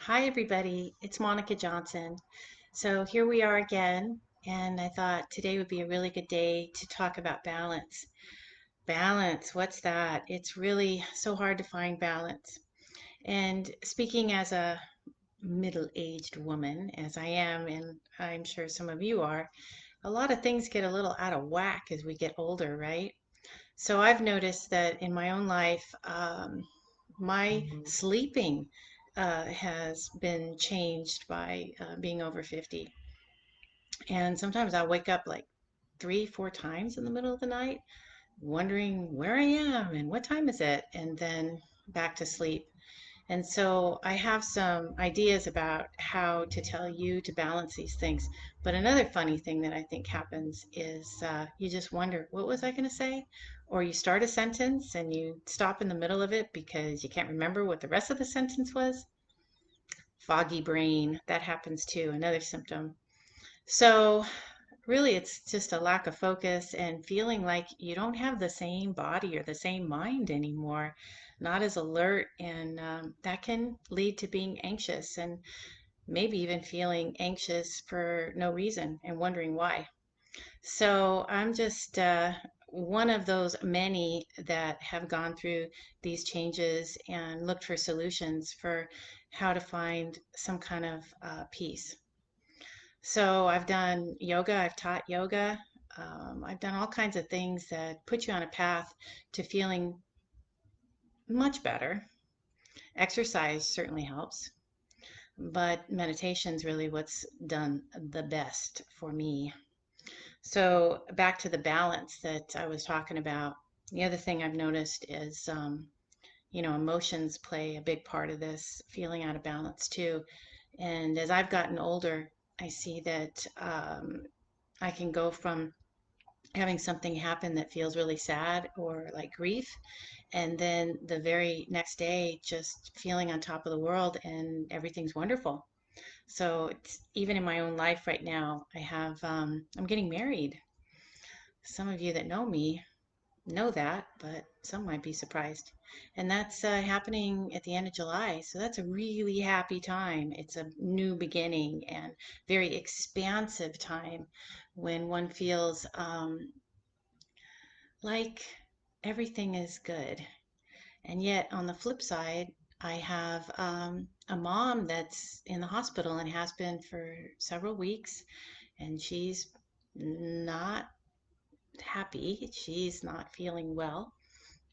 Hi, everybody. It's Monica Johnson. So here we are again, and I thought today would be a really good day to talk about balance. Balance, what's that? It's really so hard to find balance. And speaking as a middle-aged woman, as I am, and I'm sure some of you are, a lot of things get a little out of whack as we get older, right? So I've noticed that in my own life, my sleeping has been changed by being over 50. And sometimes I wake up like three, four times in the middle of the night, wondering where I am and what time is it, and then back to sleep. And so I have some ideas about how to tell you to balance these things. But another funny thing that I think happens is you just wonder, what was I going to say? Or you start a sentence and you stop in the middle of it because you can't remember what the rest of the sentence was. Foggy brain, that happens too, another symptom. So really, it's just a lack of focus and feeling like you don't have the same body or the same mind anymore, not as alert. And that can lead to being anxious and maybe even feeling anxious for no reason and wondering why. So I'm just one of those many that have gone through these changes and looked for solutions for how to find some kind of peace. So I've done yoga, I've taught yoga, I've done all kinds of things that put you on a path to feeling much better. Exercise certainly helps, but meditation's really what's done the best for me. So back to the balance that I was talking about. The other thing I've noticed is, emotions play a big part of this feeling out of balance too. And as I've gotten older, I see that I can go from having something happen that feels really sad or like grief, and then the very next day just feeling on top of the world and everything's wonderful. So it's even in my own life right now, I'm getting married. Some of you that know me know that, but some might be surprised. And that's happening at the end of July. So that's a really happy time. It's a new beginning and very expansive time when one feels like everything is good. And yet, on the flip side, I have a mom that's in the hospital and has been for several weeks, and she's not happy. She's not feeling well.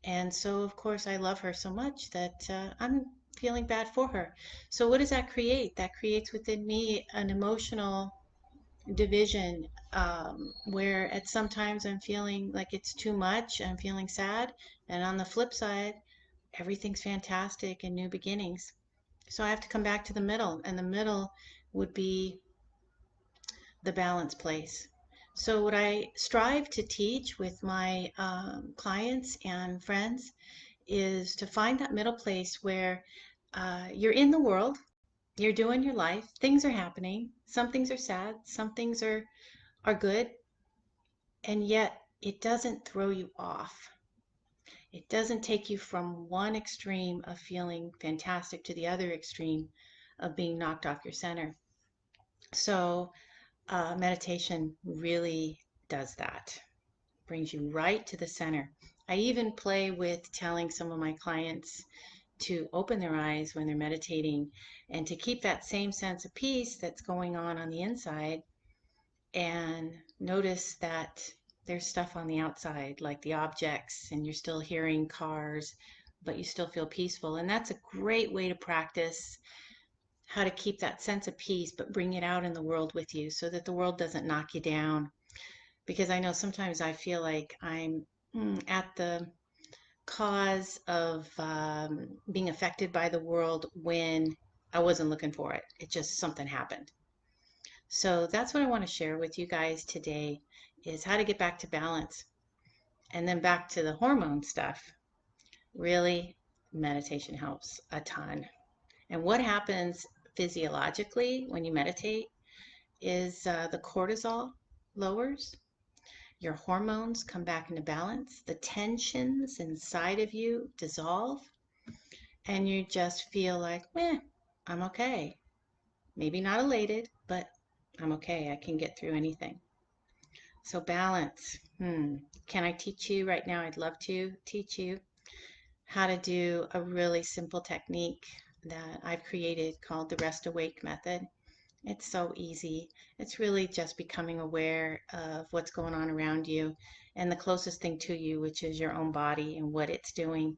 And so, of course, I love her so much that I'm feeling bad for her. So, what does that create? That creates within me an emotional division where at sometimes I'm feeling like it's too much, I'm feeling sad, and on the flip side, everything's fantastic and new beginnings. So I have to come back to the middle, and the middle would be the balance place. So, what I strive to teach with my clients and friends is to find that middle place where you're in the world, you're doing your life, things are happening, some things are sad, some things are good, and yet it doesn't throw you off. It doesn't take you from one extreme of feeling fantastic to the other extreme of being knocked off your center. So, meditation really does that, brings you right to the center. I even play with telling some of my clients to open their eyes when they're meditating and to keep that same sense of peace that's going on the inside and notice that there's stuff on the outside, like the objects, and you're still hearing cars, but you still feel peaceful. And that's a great way to practice how to keep that sense of peace, but bring it out in the world with you so that the world doesn't knock you down. Because I know sometimes I feel like I'm at the cause of being affected by the world when I wasn't looking for it. It just something happened. So that's what I want to share with you guys today is how to get back to balance and then back to the hormone stuff. Really, meditation helps a ton. And what happens physiologically when you meditate is the cortisol lowers, your hormones come back into balance, the tensions inside of you dissolve, and you just feel like, meh, I'm okay. Maybe not elated, but I'm okay. I can get through anything. So balance. Can I teach you right now? I'd love to teach you how to do a really simple technique that I've created called the Rest Awake method. It's so easy. It's really just becoming aware of what's going on around you and the closest thing to you, which is your own body and what it's doing.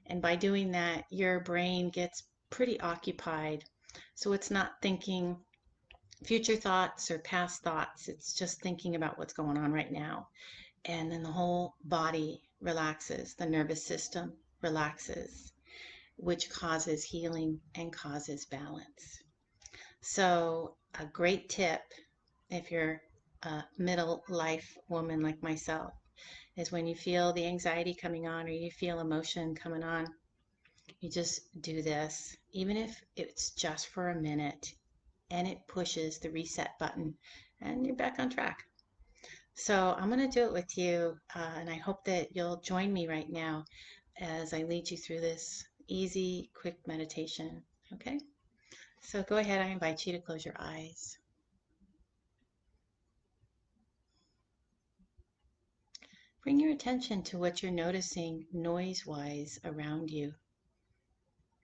And by doing that, your brain gets pretty occupied. So it's not thinking future thoughts or past thoughts. It's just thinking about what's going on right now. And then the whole body relaxes, the nervous system relaxes, which causes healing and causes balance. So, a great tip if you're a middle life woman like myself is when you feel the anxiety coming on or you feel emotion coming on, you just do this, even if it's just for a minute, and it pushes the reset button and you're back on track. So I'm going to do it with you, and I hope that you'll join me right now as I lead you through this easy, quick meditation. Okay? So go ahead, I invite you to close your eyes. Bring your attention to what you're noticing noise-wise around you.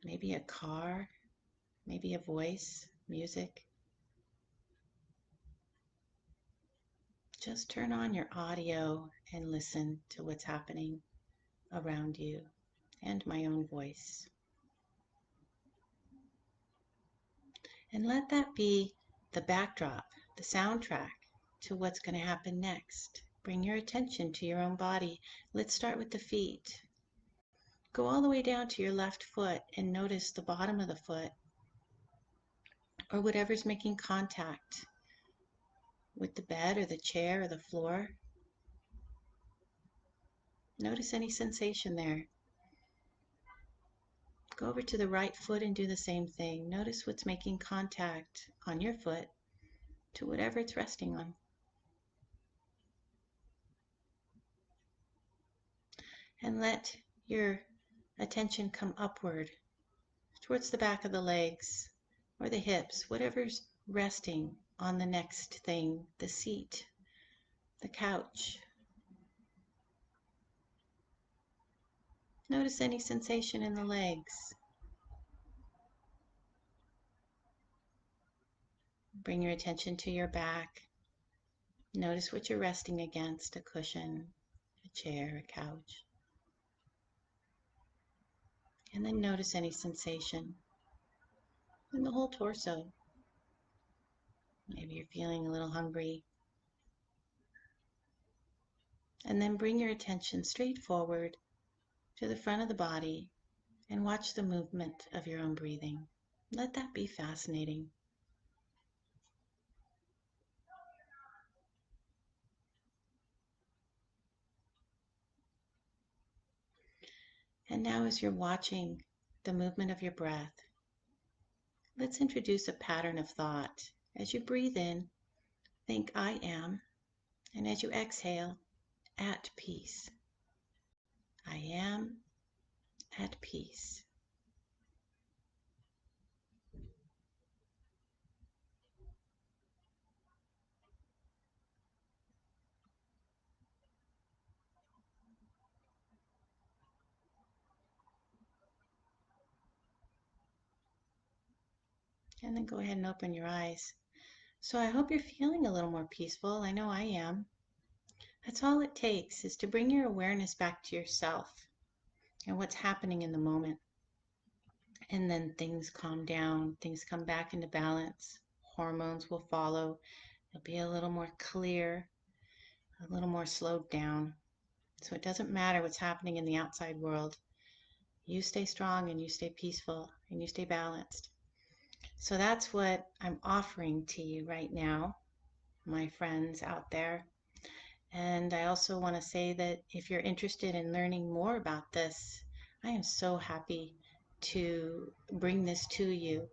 Maybe a car, maybe a voice, music. Just turn on your audio and listen to what's happening around you and my own voice. And let that be the backdrop, the soundtrack to what's going to happen next. Bring your attention to your own body. Let's start with the feet. Go all the way down to your left foot and notice the bottom of the foot or whatever's making contact with the bed or the chair or the floor. Notice any sensation there. Go over to the right foot and do the same thing. Notice what's making contact on your foot to whatever it's resting on. And let your attention come upward towards the back of the legs or the hips, whatever's resting on the next thing, the seat, the couch. Notice any sensation in the legs. Bring your attention to your back. Notice what you're resting against, a cushion, a chair, a couch. And then notice any sensation in the whole torso. Maybe you're feeling a little hungry. And then bring your attention straight forward to the front of the body and watch the movement of your own breathing. Let that be fascinating. And now as you're watching the movement of your breath, let's introduce a pattern of thought. As you breathe in, think I am, and as you exhale, at peace. I am at peace. And then go ahead and open your eyes. So I hope you're feeling a little more peaceful. I know I am. That's all it takes is to bring your awareness back to yourself and what's happening in the moment. And then things calm down, things come back into balance. Hormones will follow. You'll be a little more clear, a little more slowed down. So it doesn't matter what's happening in the outside world. You stay strong and you stay peaceful and you stay balanced. So that's what I'm offering to you right now, my friends out there. And I also want to say that if you're interested in learning more about this, I am so happy to bring this to you.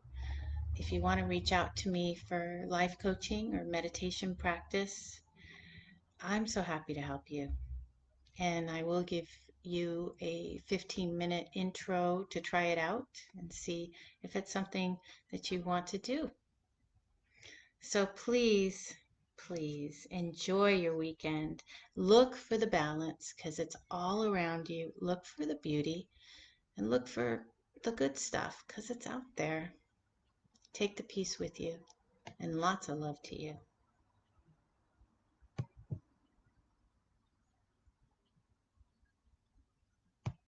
If you want to reach out to me for life coaching or meditation practice, I'm so happy to help you. And I will give you a 15-minute intro to try it out and see if it's something that you want to do. So please, please enjoy your weekend. Look for the balance because it's all around you. Look for the beauty and look for the good stuff because it's out there. Take the peace with you and lots of love to you.